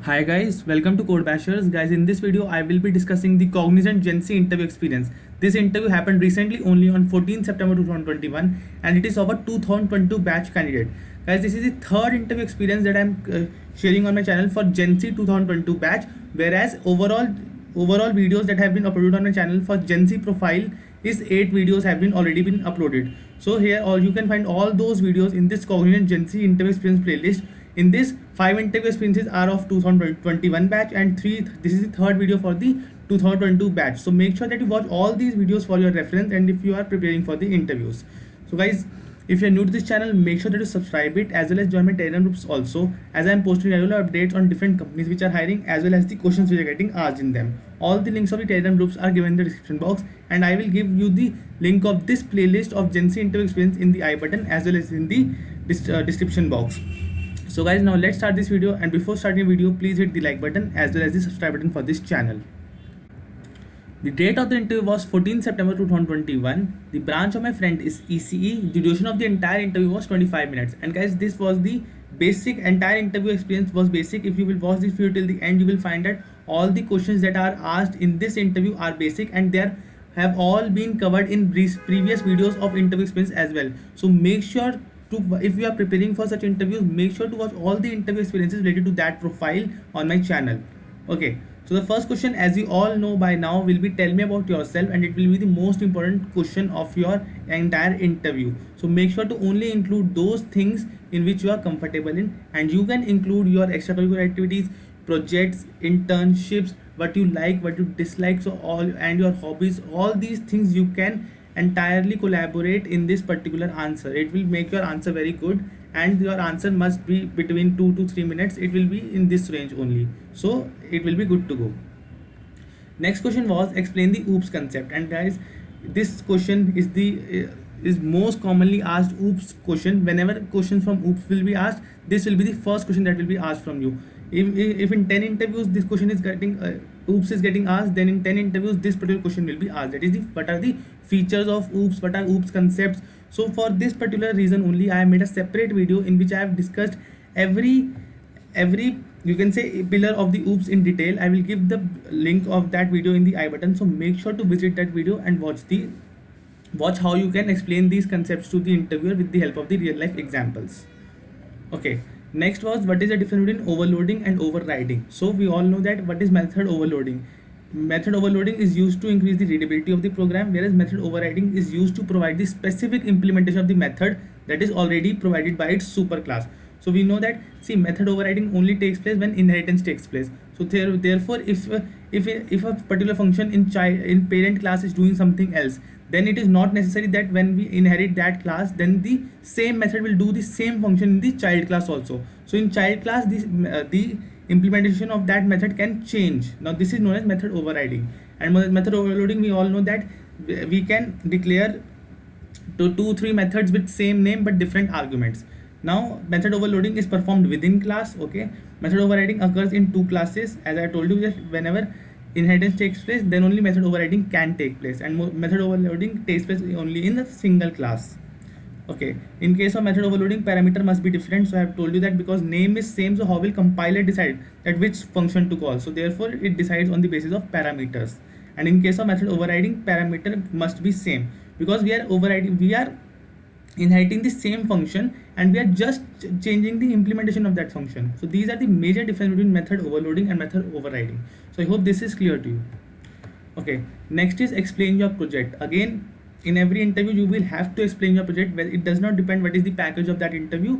Hi guys, welcome to Code Bashers. Guys, in this video, I will be discussing the Cognizant Gen Z interview experience. This interview happened recently only on 14 September 2021 and it is of a 2022 batch candidate. Guys, this is the third interview experience that I am sharing on my channel for Gen Z 2022 batch, whereas overall videos that have been uploaded on my channel for Gen Z profile is 8 videos have been already been uploaded. So here all you can find all those videos in this Cognizant Gen Z interview experience playlist. In this, 5 interview experiences are of 2021 batch and 3 this is the third video for the 2022 batch. So make sure that you watch all these videos for your reference and if you are preparing for the interviews. So guys, if you are new to this channel, make sure that you subscribe it as well as join my Telegram groups also, as I am posting regular updates on different companies which are hiring as well as the questions which are getting asked in them. All the links of the Telegram groups are given in the description box and I will give you the link of this playlist of Gen Z interview experience in the I button as well as in the description box. So guys, now let's start this video, and before starting the video, please hit the like button as well as the subscribe button for this channel. The date of the interview was 14 September 2021. The branch of my friend is ECE. The duration of the entire interview was 25 minutes. And guys, this was the basic, entire interview experience was basic. If you will watch this video till the end, you will find that all the questions that are asked in this interview are basic and they have all been covered in previous videos of interview experience as well. So make sure if you are preparing for such interviews, make sure to watch all the interview experiences related to that profile on my channel. Okay, so the first question, as you all know by now, will be tell me about yourself, and it will be the most important question of your entire interview. So make sure to only include those things in which you are comfortable in, and you can include your extracurricular activities, projects, internships, what you like, what you dislike, so all, and your hobbies, all these things you can entirely collaborate in this particular answer. It will make your answer very good and your answer must be between 2 to 3 minutes. It will be in this range only, so it will be good to go. Next question was explain the OOPS concept, and guys, this question is the is most commonly asked OOPS question. Whenever questions from OOPS will be asked, this will be the first question that will be asked from you. If in 10 interviews this question is getting OOPS is getting asked, then in 10 interviews this particular question will be asked, that is the what are the features of OOPS, what are OOPS concepts. So for this particular reason only, I have made a separate video in which I have discussed every you can say pillar of the OOPS in detail. I will give the link of that video in the I button, so make sure to visit that video and watch how you can explain these concepts to the interviewer with the help of the real life examples. Okay, next was what is the difference between overloading and overriding. So we all know that what is method overloading. Method overloading is used to increase the readability of the program, whereas method overriding is used to provide the specific implementation of the method that is already provided by its superclass. So we know that, see, method overriding only takes place when inheritance takes place. So therefore, if a particular function in parent class is doing something else, then it is not necessary that when we inherit that class, then the same method will do the same function in the child class also. So in child class, the implementation of that method can change. Now this is known as method overriding. And method overloading, we all know that we can declare 2-3 methods with same name but different arguments. Now method overloading is performed within class. Okay, method overriding occurs in 2 classes. As I told you, that whenever inheritance takes place, then only method overriding can take place, and method overloading takes place only in a single class. Okay, in case of method overloading, parameter must be different. So I have told you that because name is same, so how will compiler decide that which function to call? So therefore it decides on the basis of parameters. And in case of method overriding, parameter must be same, because we are inheriting the same function and we are just changing the implementation of that function. So these are the major difference between method overloading and method overriding. So I hope this is clear to you. Okay, next is explain your project. Again, in every interview you will have to explain your project. Well, it does not depend what is the package of that interview,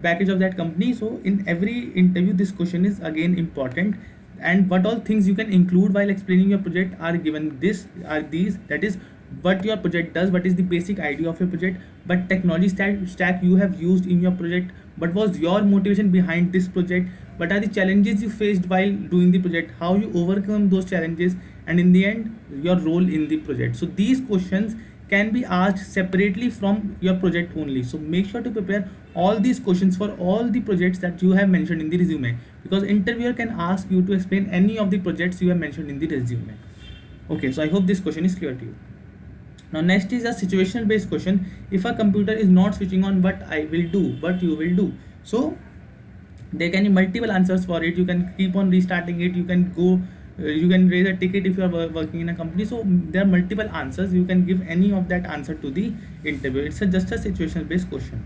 package of that company. So in every interview this question is again important, and what all things you can include while explaining your project are given. These, that is what your project does, what is the basic idea of your project, what technology stack you have used in your project, what was your motivation behind this project, what are the challenges you faced while doing the project, how you overcome those challenges, and in the end your role in the project. So these questions can be asked separately from your project only. So make sure to prepare all these questions for all the projects that you have mentioned in the resume, because interviewer can ask you to explain any of the projects you have mentioned in the resume. Okay, so I hope this question is clear to you. Now next is a situational based question. If a computer is not switching on, what I will do, what you will do. So there can be multiple answers for it. You can keep on restarting it. You can go, you can raise a ticket if you are working in a company. So there are multiple answers. You can give any of that answer to the interview. It's just a situational based question.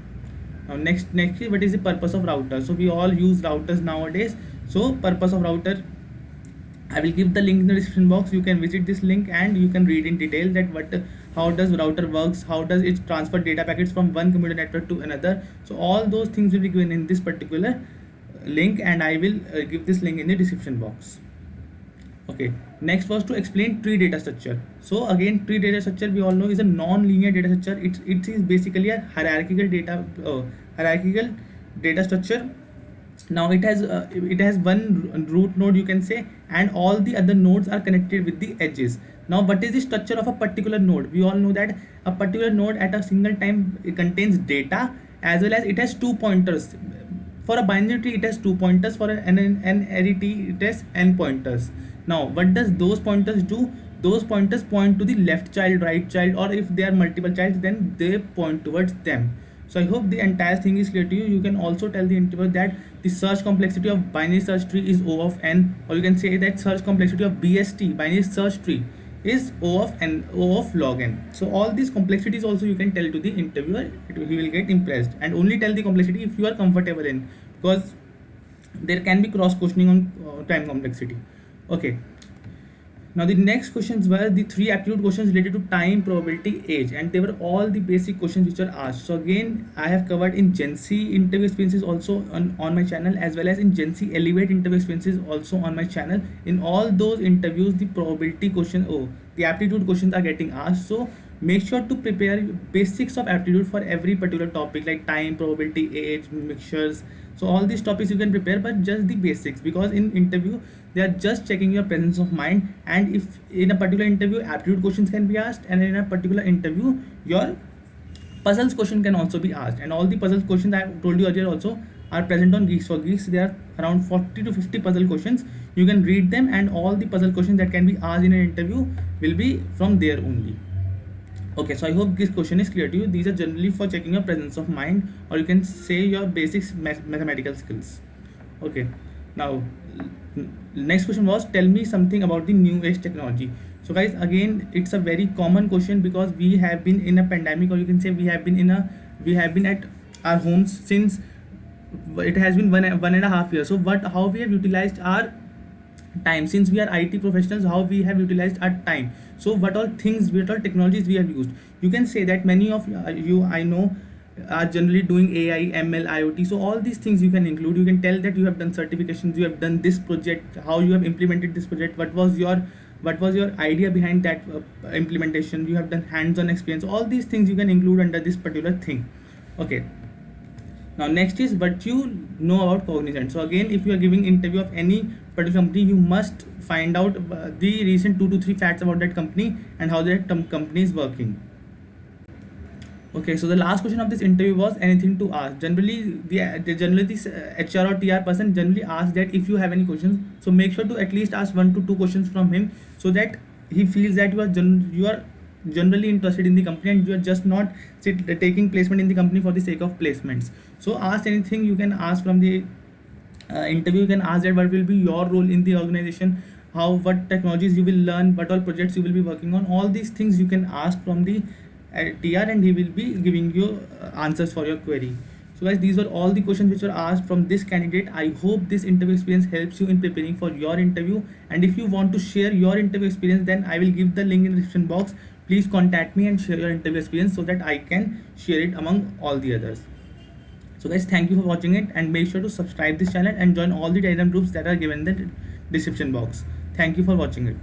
Now next is, what is the purpose of router? So we all use routers nowadays. So purpose of router, I will give the link in the description box. You can visit this link and you can read in detail that how does router works, how does it transfer data packets from one computer network to another. So all those things will be given in this particular link, and I will give this link in the description box. Okay, next was to explain tree data structure. So again, tree data structure we all know is a non-linear data structure. It is basically a hierarchical data structure. Now it has one root node, you can say, and all the other nodes are connected with the edges. Now what is the structure of a particular node? We all know that a particular node at a single time, it contains data, as well as it has two pointers. For a binary tree it has two pointers, for an array tree it has n pointers. Now what does those pointers do? Those pointers point to the left child, right child, or if they are multiple childs, then they point towards them. So I hope the entire thing is clear to you. You can also tell the interviewer that the search complexity of binary search tree is O of n, or you can say that search complexity of BST, binary search tree, is O of n, O of log n. So all these complexities also you can tell to the interviewer. He will get impressed, and only tell the complexity if you are comfortable in, because there can be cross questioning on time complexity. Okay. Now the next questions were the three aptitude questions related to time, probability, age, and they were all the basic questions which were asked. So again, I have covered in Gen Z interview experiences also on my channel, as well as in Gen Z Elevate interview experiences also on my channel. In all those interviews, the probability questions, the aptitude questions are getting asked. So make sure to prepare basics of aptitude for every particular topic, like time, probability, age, mixtures. So all these topics you can prepare, but just the basics, because in interview they are just checking your presence of mind. And if in a particular interview aptitude questions can be asked, and in a particular interview your puzzles question can also be asked, and all the puzzles questions I have told you earlier also are present on Geeks for Geeks. There are around 40 to 50 puzzle questions. You can read them, and all the puzzle questions that can be asked in an interview will be from there only. Okay, so I hope this question is clear to you. These are generally for checking your presence of mind, or you can say your basic mathematical skills. Okay, now next question was, tell me something about the new age technology. So guys, again it's a very common question, because we have been in a pandemic, or you can say we have been at our homes since it has been one and a half years. So how we have utilized our time, since we are IT professionals, how we have utilized our time. So what all technologies we have used. You can say that many of you I know are generally doing AI, ML, IoT. So all these things you can include. You can tell that you have done certifications, you have done this project, how you have implemented this project, what was your idea behind that implementation. You have done hands-on experience. All these things you can include under this particular thing. Okay. Now next is what you know about Cognizant. So again, if you are giving interview of any particular company, you must find out the recent 2 to 3 facts about that company and how that company is working. Okay, so the last question of this interview was anything to ask. Generally, this HR or TR person generally asks that if you have any questions, so make sure to at least ask 1 to 2 questions from him, so that he feels that you are generally interested in the company, and you are just not taking placement in the company for the sake of placements. So ask anything you can ask from the interview. You can ask that what will be your role in the organization, what technologies you will learn, what all projects you will be working on. All these things you can ask from the TR, and he will be giving you answers for your query. So guys, these were all the questions which were asked from this candidate. I hope this interview experience helps you in preparing for your interview, and if you want to share your interview experience, then I will give the link in the description box. Please contact me and share your interview experience, so that I can share it among all the others. So guys, thank you for watching it, and make sure to subscribe this channel and join all the Telegram groups that are given in the description box. Thank you for watching it.